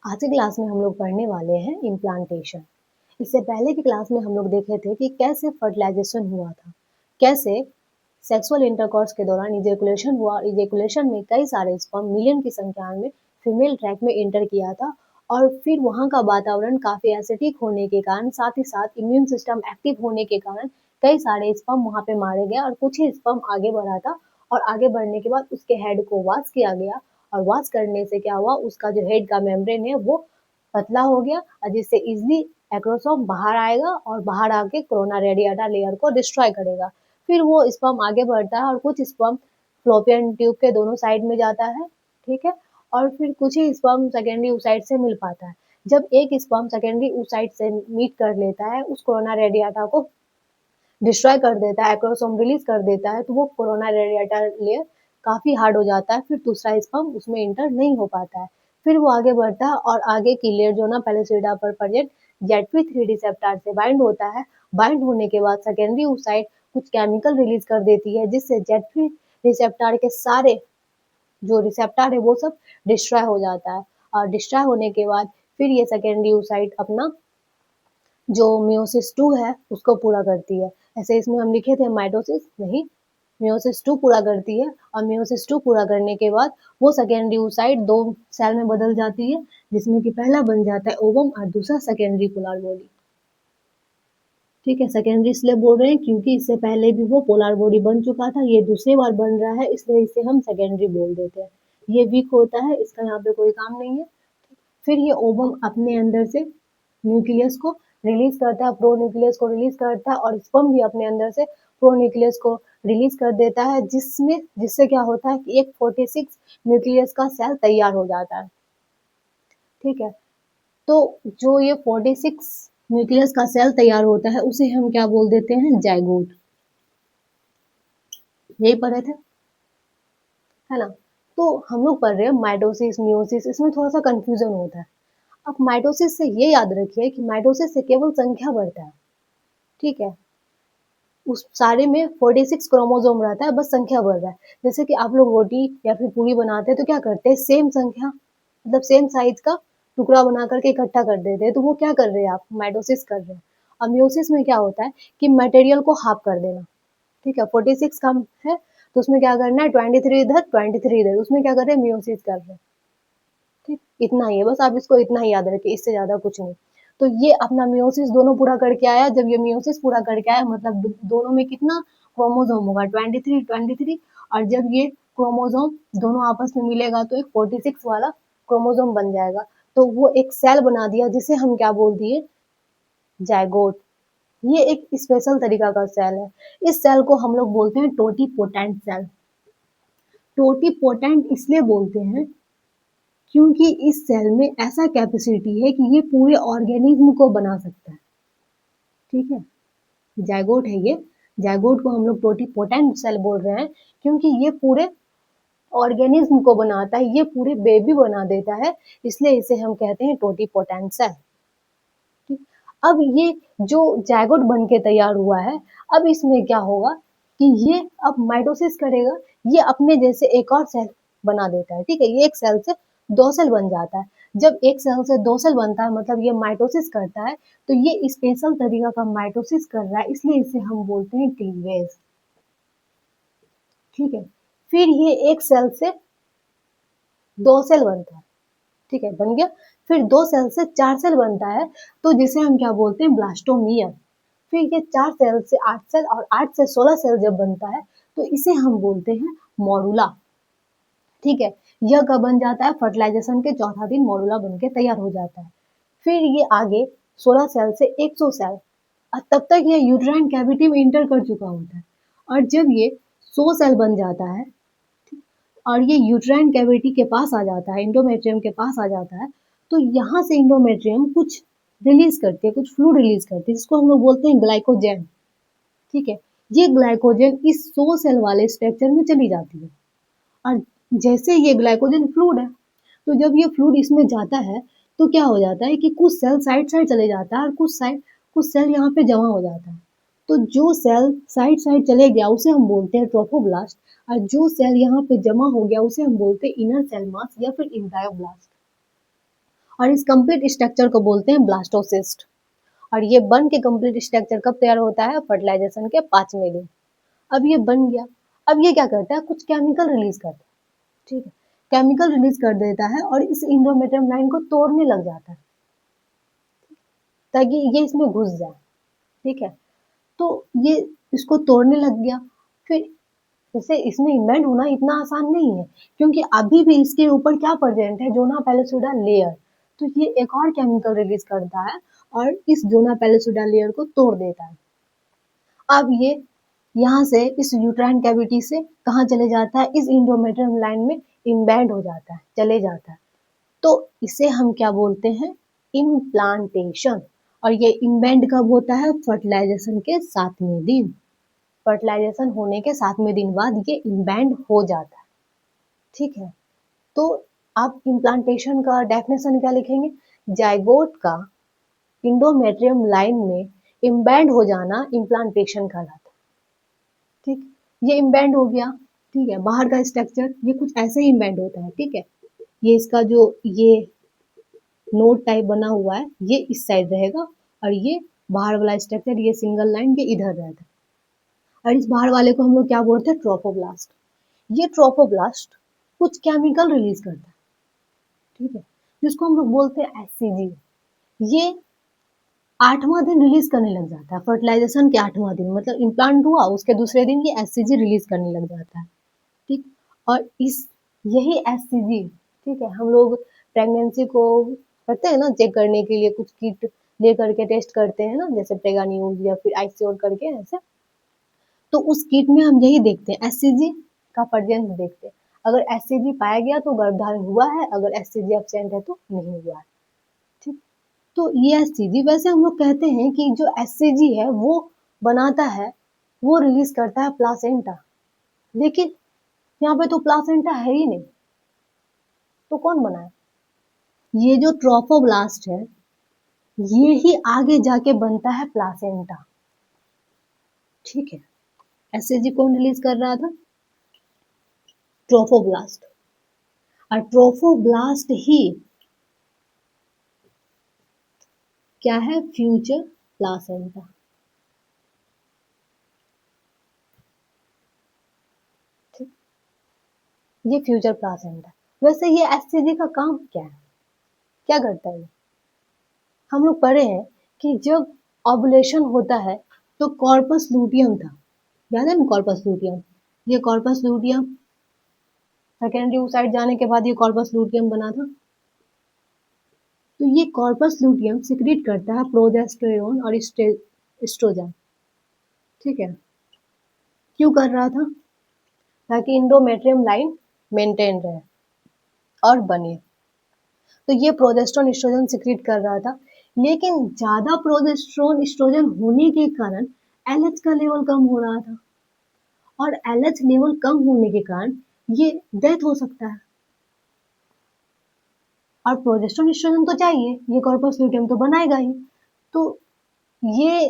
आज की क्लास में हम लोग पढ़ने वाले हैं इम्प्लांटेशन। इससे पहले की क्लास में हम लोग देखे थे कि कैसे फर्टिलाइजेशन हुआ था, कैसे सेक्सुअल इंटरकोर्स के दौरान इजेकुलेशन हुआ और इजेकुलेशन में कई सारे स्पर्म मिलियन की संख्या में फीमेल ट्रैक में इंटर किया था और फिर वहाँ का वातावरण काफ़ी एसिडिक होने के कारण साथ ही साथ इम्यून सिस्टम एक्टिव होने के कारण कई सारे स्पर्म वहाँ पे मारे गए और कुछ ही स्पर्म आगे बढ़ा था और आगे बढ़ने के बाद उसके हेड को वॉश किया गया और वॉश करने से क्या हुआ, उसका जो हेड का मेम्ब्रेन है वो पतला हो गया और जिससे इजिली एक्रोसोम बाहर आएगा और बाहर आके कोरोना रेडिएटा लेयर को डिस्ट्रॉय करेगा। फिर वो स्पर्म आगे बढ़ता है और कुछ स्पर्म फ्लोपियन ट्यूब के दोनों साइड में जाता है, ठीक है, और फिर कुछ ही स्पर्म सेकेंडरी oocyte से मिल पाता है। जब एक स्पर्म सेकेंडरी oocyte से मीट कर लेता है, उस कोरोना रेडिएटा को डिस्ट्रॉय कर देता है, एक्रोसोम रिलीज कर देता है, तो वो कोरोना रेडिएटा लेयर काफी हार्ड हो जाता है, फिर दूसरा स्पर्म उसमें इंटर नहीं हो पाता है। फिर वो आगे बढ़ता है और आगे की लेयर जोना पेलिसिडा पर प्रेजेंट ZP3 रिसेप्टर से बाइंड होता है। बाइंड होने के बाद सेकेंडरी oocyte कुछ केमिकल रिलीज कर देती है जिससे ZP रिसेप्टर के सारे जो रिसेप्टर है वो सब डिस्ट्रॉय हो जाता है और डिस्ट्रॉय होने के बाद फिर ये सेकेंडरी oocyte अपना जो मियोसिस 2 है उसको पूरा करती है। ऐसे इसमें हम लिखे थे माइटोसिस, नहीं, मियोसिस 2 पूरा करती है और मियोसिस 2 पूरा करने के बाद वो सेकेंडरी oocyte 2 सेल में बदल जाती है जिसमें कि पहला बन जाता है ओवम और दूसरा सेकेंडरी पोलर बॉडी। ठीक है, सेकेंडरी इसलिए बोल रहे हैं क्योंकि इससे पहले भी वो पोलर बॉडी बन चुका था, ये दूसरी बार बन रहा है इसलिए इसे हम सेकेंडरी बोल देते हैं। ये वीक होता है, इसका यहाँ पे कोई काम नहीं है। फिर ये ओवम अपने अंदर से न्यूक्लियस को रिलीज करता है, प्रो न्यूक्लियस को रिलीज करता है और स्पर्म भी अपने अंदर से प्रो न्यूक्लियस को रिलीज कर देता है जिससे क्या होता है कि एक 46 न्यूक्लियस का सेल तैयार हो जाता है। ठीक है, तो जो ये 46 न्यूक्लियस का सेल तैयार होता है उसे हम क्या बोल देते हैं, जाइगोट। यही पढ़े थे, है ना। तो हम लोग पढ़ रहे हैं माइटोसिस मियोसिस, इसमें थोड़ा सा कंफ्यूजन होता है। अब माइटोसिस से ये याद रखिए कि माइटोसिस से केवल संख्या बढ़ता है, ठीक है, उस सारे में 46 क्रोमोसोम रहता है, बस संख्या बढ़ रहा है। जैसे कि आप लोग रोटी या फिर पूरी बनाते हैं तो क्या करते हैं, सेम संख्या मतलब सेम साइज का टुकड़ा बना करके इकट्ठा कर देते हैं, तो वो क्या कर रहे हैं, आप माइटोसिस कर रहे हैं। अब मियोसिस में क्या होता है कि मटेरियल को हाफ कर देना, ठीक है, 46 कम है तो उसमें क्या करना है, 23 इधर 23 इधर, उसमें क्या कर रहे हैं, मियोसिस कर रहे हैं। ठीक, इतना ही है, बस आप इसको इतना ही याद रखिए, इससे ज्यादा कुछ नहीं। तो ये अपना मियोसिस दोनों पूरा करके आया, जब ये मियोसिस पूरा करके आया मतलब दोनों में कितना क्रोमोसोम होगा, 23 और जब ये क्रोमोसोम दोनों आपस में मिलेगा तो एक 46 वाला क्रोमोसोम बन जाएगा। तो वो एक सेल बना दिया जिसे हम क्या बोल दिए, जायगोट। ये एक स्पेशल तरीका का सेल है। इस सेल को हम लोग बोलते हैं टोटीपोटेंट सेल। टोटीपोटेंट इसलिए बोलते हैं क्योंकि इस सेल में ऐसा कैपेसिटी है कि ये पूरे ऑर्गेनिज्म को बना सकता है, ठीक है, जायगोट है ये। जायगोट को हम लोग टोटीपोटेंट सेल बोल रहे हैं क्योंकि ये पूरे ऑर्गेनिज्म को बनाता है, ये पूरे बेबी बना देता है, इसलिए इसे हम कहते हैं टोटीपोटेंट सेल। ठीक, अब ये जो जायगोट बन के तैयार हुआ है, अब इसमें क्या होगा कि ये अब माइटोसिस करेगा, ये अपने जैसे एक और सेल बना देता है, ठीक है, ये एक सेल से 2 सेल बन जाता है। जब एक सेल से 2 सेल बनता है मतलब ये माइटोसिस करता है, तो ये स्पेशल तरीका का माइटोसिस कर रहा है, इसलिए इसे हम बोलते हैं क्लीवेज। ठीक है, फिर ये एक सेल से 2 सेल बनता है, ठीक है, बन गया। फिर 2 सेल से 4 सेल बनता है, तो जिसे हम क्या बोलते हैं, ब्लास्टोमियर। फिर ये 4 सेल से 8 सेल और 8 से 16 सेल जब बनता है तो इसे हम बोलते हैं मॉडुला। ठीक है, यह कब बन जाता है, फर्टिलाइजेशन के चौथा दिन मॉडुला बन के तैयार हो जाता है। फिर ये आगे 16 सेल से 100 सेल, और तब तक ये यूट्राइन कैविटी में इंटर कर चुका होता है। और जब ये 100 सेल बन जाता है और ये यूट्राइन कैविटी के पास आ जाता है, इंडोमेट्रियम के पास आ जाता है, तो यहाँ से इंडोमेट्रियम कुछ रिलीज करती है, कुछ फ्लूइड रिलीज करती है जिसको हम लोग बोलते हैं ग्लाइकोजेन। ठीक है, ये ग्लाइकोजेन इस 100 सेल वाले स्ट्रक्चर में चली जाती है और जैसे ये ग्लाइकोजेन फ्लूइड है, तो जब ये फ्लूइड इसमें जाता है तो क्या हो जाता है कि कुछ सेल साइड साइड चले जाता है और कुछ सेल यहाँ पे जमा हो जाता है। तो जो सेल साइड साइड चले गया उसे हम बोलते हैं ट्रोफोब्लास्ट और जो सेल यहाँ पे जमा हो गया उसे हम बोलते हैं इनर सेल मास या फिर इंटायोब्लास्ट। और इस कंप्लीट स्ट्रक्चर को बोलते हैं ब्लास्टोसिस्ट। और ये बन के कंप्लीट स्ट्रक्चर कब तैयार होता है? फर्टिलाइजेशन के 5वें दिन। अब ये बन गया, अब ये क्या करता है? कुछ केमिकल रिलीज करता है, ठीक है, केमिकल रिलीज कर देता है और इस इंडोमेट्रियम लाइन को तोड़ने लग जाता है ताकि ये इसमें घुस जाए, ठीक है। तो ये इसको तोड़ने लग गया, फिर जैसे इसमें इन्वेंट होना इतना आसान नहीं है, क्योंकि अभी भी इसके ऊपर क्या प्रेजेंट है? Zona pellucida layer. तो ये एक और केमिकल रिलीज करता है और इस जोना पेलोसिडा लेयर को तोड़ देता है। अब ये यहाँ से इस यूट्राइन कैविटी से कहाँ चले जाता है? इस इंडोमेट्रियम लाइन में इम्बेड हो जाता है, चले जाता है। तो इसे हम क्या बोलते हैं? इम्प्लांटेशन। और ये इम्बेड कब होता है? फर्टिलाइजेशन के 7वें दिन। फर्टिलाइजेशन होने के 7वें दिन बाद ये इम्बैंड हो जाता है, ठीक है। तो आप इम्प्लांटेशन का डेफिनेशन क्या लिखेंगे? जाइगोट का इंडोमेट्रियम लाइन में इम्बैंड हो जाना इम्प्लांटेशन कहलाता है, ठीक। ये इम्बैंड हो गया, ठीक है। बाहर का स्ट्रक्चर ये कुछ ऐसे ही इम्बैंड होता है, ठीक है। ये इसका जो ये नोड टाइप बना हुआ है ये इस साइड रहेगा और ये बाहर वाला स्ट्रक्चर ये सिंगल लाइन ये इधर रहता है। और इस बाहर वाले को हम लोग क्या बोलते हैं? ट्रोफोब्लास्ट। ये ट्रोफोब्लास्ट कुछ केमिकल रिलीज करता है, ठीक है, जिसको हम लोग बोलते हैं एससीजी। ये 8वां दिन रिलीज करने लग जाता है, फर्टिलाइजेशन के 8वां दिन, मतलब इम्प्लांट हुआ उसके दूसरे दिन ये एससीजी रिलीज करने लग जाता है, ठीक। और इस यही एससीजी, ठीक है, हम लोग प्रेगनेंसी को करते हैं ना चेक करने के लिए, कुछ किट ले करके टेस्ट करते हैं ना, जैसे प्रेगा न्यूज या फिर आईसीओर करके ऐसे। तो उस किट में हम यही देखते हैं, एससीजी का प्रेजेंस देखते हैं। अगर एससीजी पाया गया तो गर्भधारण हुआ है, अगर एससीजी एब्सेंट है तो नहीं हुआ है, ठीक। तो ये एससीजी, वैसे हम लोग कहते हैं कि जो एससीजी है वो बनाता है, वो रिलीज करता है प्लासेंटा, लेकिन यहाँ पे तो प्लासेंटा है ही नहीं, तो कौन बनाए? ये जो ट्रोफोब्लास्ट है ये ही आगे जाके बनता है प्लासेंटा, ठीक है। एससीजी कौन रिलीज कर रहा था? ट्रोफोब्लास्ट। और ट्रोफोब्लास्ट ही क्या है? फ्यूचर प्लासेंटा, ठीक। ये फ्यूचर प्लासेंटा। वैसे ये एससीजी का काम क्या है? क्या करता है ये? हम लोग पढ़े हैं कि जब ओवुलेशन होता है तो कॉर्पस लूटियम था, याद है ना कॉर्पस लूटियम? ये कॉर्पस लूटियम सेकेंडरी oocyte जाने के बाद ये कॉर्पस लूटियम बना था। तो ये कॉर्पस लूटियम सिक्रीट करता है प्रोजेस्टेरोन और एस्ट्रोजन, ठीक है। क्यों कर रहा था? ताकि इंडोमेट्रियम लाइन मेंटेन रहे और बने। तो ये प्रोजेस्टेरोन एस्ट्रोजन सिक्रीट कर रहा था, लेकिन ज्यादा प्रोजेस्टेरोन एस्ट्रोजन होने के कारण एलएच का लेवल कम हो रहा था, और एलएच लेवल कम होने के कारण ये डेथ हो सकता है। और प्रोजेस्टेरोन एस्ट्रोजन तो चाहिए, ये कॉर्पस लूटियम तो बनाएगा ही। तो ये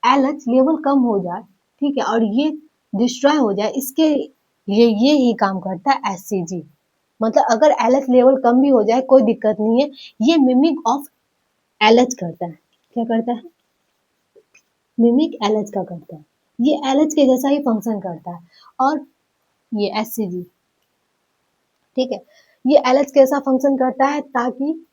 एलएच लेवल कम हो जाए, ठीक है, और ये डिस्ट्रॉय हो जाए, इसके ये ही काम करता है एससीजी। मतलब अगर एलएच लेवल कम भी हो जाए कोई दिक्कत नहीं है, ये मिमिक ऑफ एलएच करता है। क्या करता है? मिमिक एलएच का करता है। ये एलएच के जैसा ही फंक्शन करता है। और ये एससीजी, ठीक है, ये एलएच कैसा फंक्शन करता है? ताकि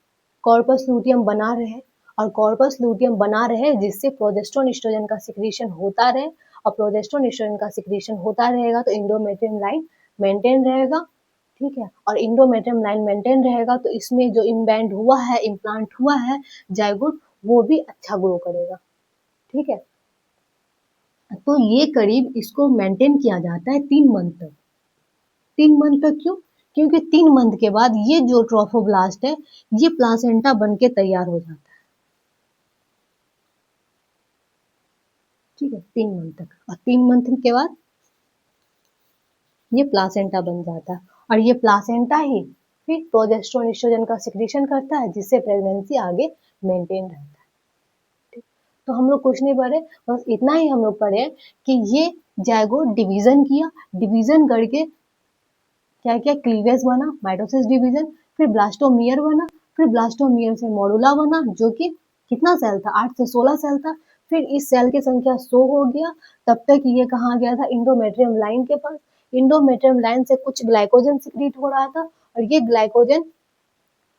कॉर्पस लूटियम बना रहे, और कॉर्पस लूटियम बना रहे जिससे प्रोजेस्टेरोन एस्ट्रोजन का सिक्रीशन होता रहे, और प्रोजेस्टेरोन एस्ट्रोजन का सिक्रीशन होता रहेगा तो इंडोमेट्रियम लाइन मेंटेन रहेगा, ठीक है। और इंडोमेट्रियम लाइन मेंटेन रहेगा तो इसमें जो इम्बैंड हुआ है, इम्प्लांट हुआ है जाइगोट, वो भी अच्छा ग्रो करेगा, ठीक है। तो ये करीब इसको मेंटेन किया जाता है 3 मंथ तक। 3 मंथ तक क्यों? क्योंकि 3 मंथ के बाद ये जो ट्रोफोब्लास्ट है ये प्लासेंटा बन के तैयार हो जाता है, ठीक है, 3 मंथ तक। और 3 मंथ के बाद ये प्लासेंटा बन जाता है, और ये प्लासेंटा ही फिर प्रोजेस्टेरोन एस्ट्रोजन का सिक्रीशन करता है जिससे प्रेगनेंसी आगे मेंटेन रहता है, ठीक। तो हम लोग कुछ नहीं पढ़े, बस इतना ही हम लोग पढ़े कि ये जाइगोट डिवीजन किया, डिवीजन करके क्या क्या क्लीवेज बना, माइटोसिस डिवीजन, फिर ब्लास्टोमियर बना, फिर ब्लास्टोमियर से मॉडुला बना जो कि कितना सेल था, 8 से 16 सेल था। फिर इस सेल की संख्या 100 हो गया। तब तक ये कहाँ गया था, इंडोमेट्रियम लाइन के पास। इंडोमेट्रियम लाइन से कुछ ग्लाइकोजन सिक्रीट हो रहा था और ये ग्लाइकोजन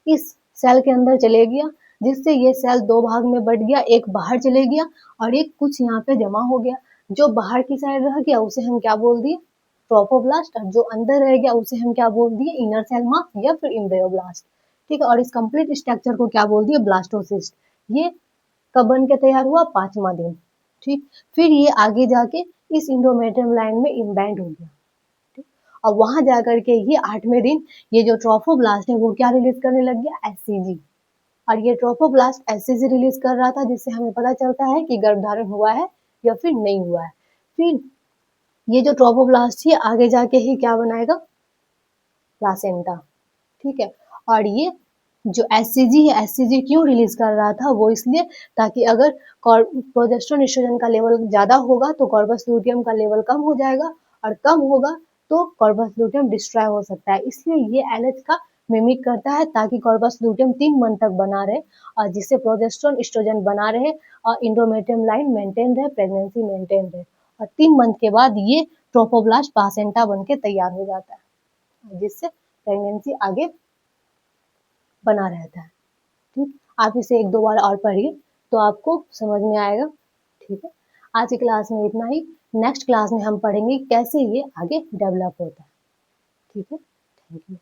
इस सेल के अंदर चले गया, जिससे ये सेल दो भाग में बट गया, एक बाहर चले गया और एक कुछ यहाँ पे जमा हो गया। जो बाहर की साइड रह गया उसे हम क्या बोल दिए, ट्रोफोब्लास्ट, और जो अंदर रह गया उसे हम क्या बोल दिए, इनर सेल मास या फिर इम्ब्रियोब्लास्ट। ठीक है, और इस कंप्लीट स्ट्रक्चर को क्या बोल दिया, ब्लास्टोसिस्ट। ये कब बन के तैयार हुआ, 5वां दिन। ठीक, फिर ये आगे जाके इस इंडोमेट्रियम लाइन में इम्बैंड हो गया। और वहां जाकर के ये 8वें दिन ये जो ट्रोफोब्लास्ट है वो क्या रिलीज करने लग गया, एससीजी। और ये ट्रोफोब्लास्ट एससीजी रिलीज कर रहा था, जिससे हमें पता चलता है कि गर्भधारण हुआ है या फिर नहीं हुआ है। फिर ये जो ट्रोफोब्लास्ट है आगे जाके ही क्या बनाएगा, प्लासेंटा। ठीक है, और ये जो एससीजी है, एससीजी क्यों रिलीज कर रहा था, वो इसलिए ताकि अगर प्रोजेस्टेरोन एस्ट्रोजन का लेवल ज्यादा होगा तो कॉर्पस लूटियम का लेवल कम हो जाएगा, और कम होगा तो कॉर्पस लूटियम डिस्ट्रॉय हो सकता है। इसलिए ये एलएच का मिमिक करता है ताकि कॉर्पस लूटियम 3 मंथ तक बना रहे, और जिससे प्रोजेस्टेरोन एस्ट्रोजन बना रहे और इंडोमेट्रियम लाइन मेंटेन रहे, प्रेगनेंसी मेंटेन रहे। और 3 मंथ के बाद ये ट्रोफोब्लास्ट प्लासेंटा बन के तैयार हो जाता है, जिससे प्रेगनेंसी आगे बना रहता है। ठीक, आप इसे एक दो बार और पढ़िए तो आपको समझ में आएगा। ठीक है, आज की क्लास में इतना ही। नेक्स्ट क्लास में हम पढ़ेंगे कैसे ये आगे डेवलप होता है। ठीक है, थैंक यू।